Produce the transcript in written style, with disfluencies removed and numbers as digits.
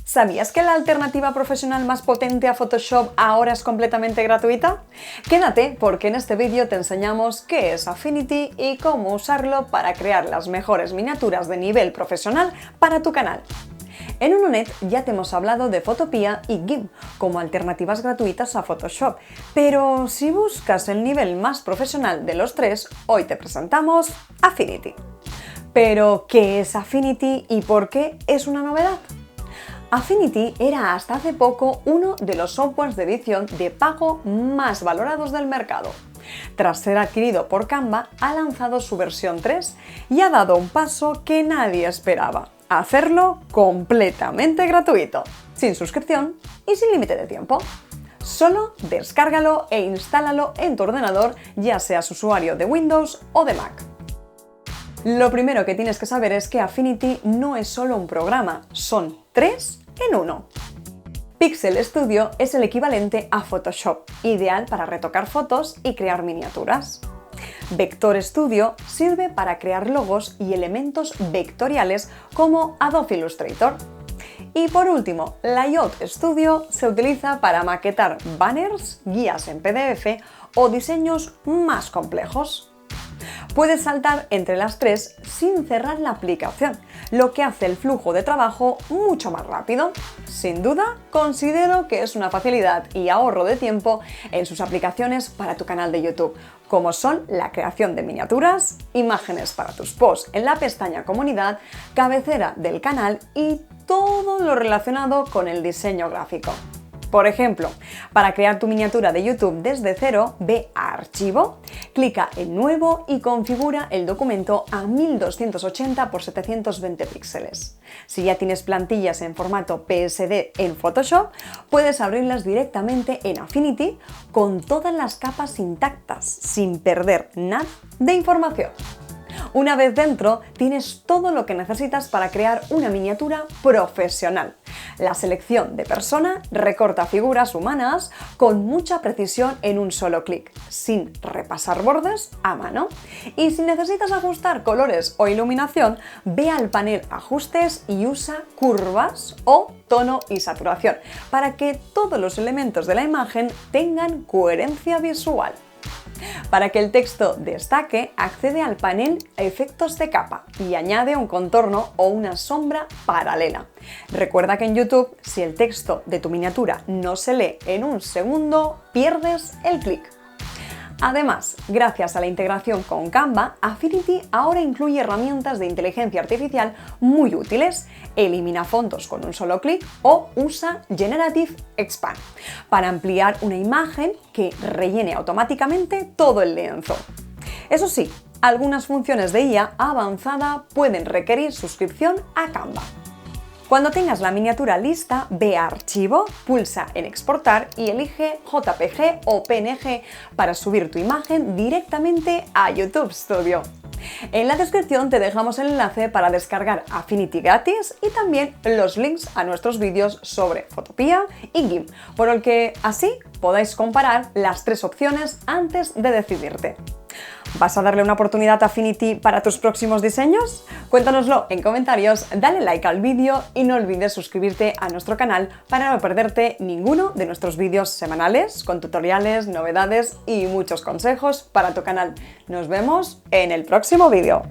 ¿Sabías que la alternativa profesional más potente a Photoshop ahora es completamente gratuita? Quédate porque en este vídeo te enseñamos qué es Affinity y cómo usarlo para crear las mejores miniaturas de nivel profesional para tu canal. En Unonet ya te hemos hablado de Photopea y GIMP como alternativas gratuitas a Photoshop, pero si buscas el nivel más profesional de los tres, hoy te presentamos Affinity. ¿Pero qué es Affinity y por qué es una novedad? Affinity era hasta hace poco uno de los softwares de edición de pago más valorados del mercado. Tras ser adquirido por Canva, ha lanzado su versión 3 y ha dado un paso que nadie esperaba: hacerlo completamente gratuito, sin suscripción y sin límite de tiempo. Solo descárgalo e instálalo en tu ordenador, ya seas usuario de Windows o de Mac. Lo primero que tienes que saber es que Affinity no es solo un programa, son 3 en 1. Pixel Studio es el equivalente a Photoshop, ideal para retocar fotos y crear miniaturas. Vector Studio sirve para crear logos y elementos vectoriales como Adobe Illustrator. Y por último, Layout Studio se utiliza para maquetar banners, guías en PDF o diseños más complejos. Puedes saltar entre las tres sin cerrar la aplicación, lo que hace el flujo de trabajo mucho más rápido. Sin duda, considero que es una facilidad y ahorro de tiempo en sus aplicaciones para tu canal de YouTube, como son la creación de miniaturas, imágenes para tus posts en la pestaña Comunidad, cabecera del canal y todo lo relacionado con el diseño gráfico. Por ejemplo, para crear tu miniatura de YouTube desde cero, ve a Archivo, clica en Nuevo y configura el documento a 1280 x 720 píxeles. Si ya tienes plantillas en formato PSD en Photoshop, puedes abrirlas directamente en Affinity con todas las capas intactas, sin perder nada de información. Una vez dentro, tienes todo lo que necesitas para crear una miniatura profesional. La selección de persona recorta figuras humanas con mucha precisión en un solo clic, sin repasar bordes a mano. Y si necesitas ajustar colores o iluminación, ve al panel Ajustes y usa curvas o tono y saturación para que todos los elementos de la imagen tengan coherencia visual. Para que el texto destaque, accede al panel Efectos de capa y añade un contorno o una sombra paralela. Recuerda que en YouTube, si el texto de tu miniatura no se lee en un segundo, pierdes el clic. Además, gracias a la integración con Canva, Affinity ahora incluye herramientas de inteligencia artificial muy útiles. Elimina fondos con un solo clic o usa Generative Expand para ampliar una imagen que rellene automáticamente todo el lienzo. Eso sí, algunas funciones de IA avanzada pueden requerir suscripción a Canva. Cuando tengas la miniatura lista, ve a Archivo, pulsa en Exportar y elige JPG o PNG para subir tu imagen directamente a YouTube Studio. En la descripción te dejamos el enlace para descargar Affinity gratis y también los links a nuestros vídeos sobre Photopea y GIMP, por el que así podáis comparar las tres opciones antes de decidirte. ¿Vas a darle una oportunidad a Affinity para tus próximos diseños? Cuéntanoslo en comentarios, dale like al vídeo y no olvides suscribirte a nuestro canal para no perderte ninguno de nuestros vídeos semanales con tutoriales, novedades y muchos consejos para tu canal. Nos vemos en el próximo vídeo.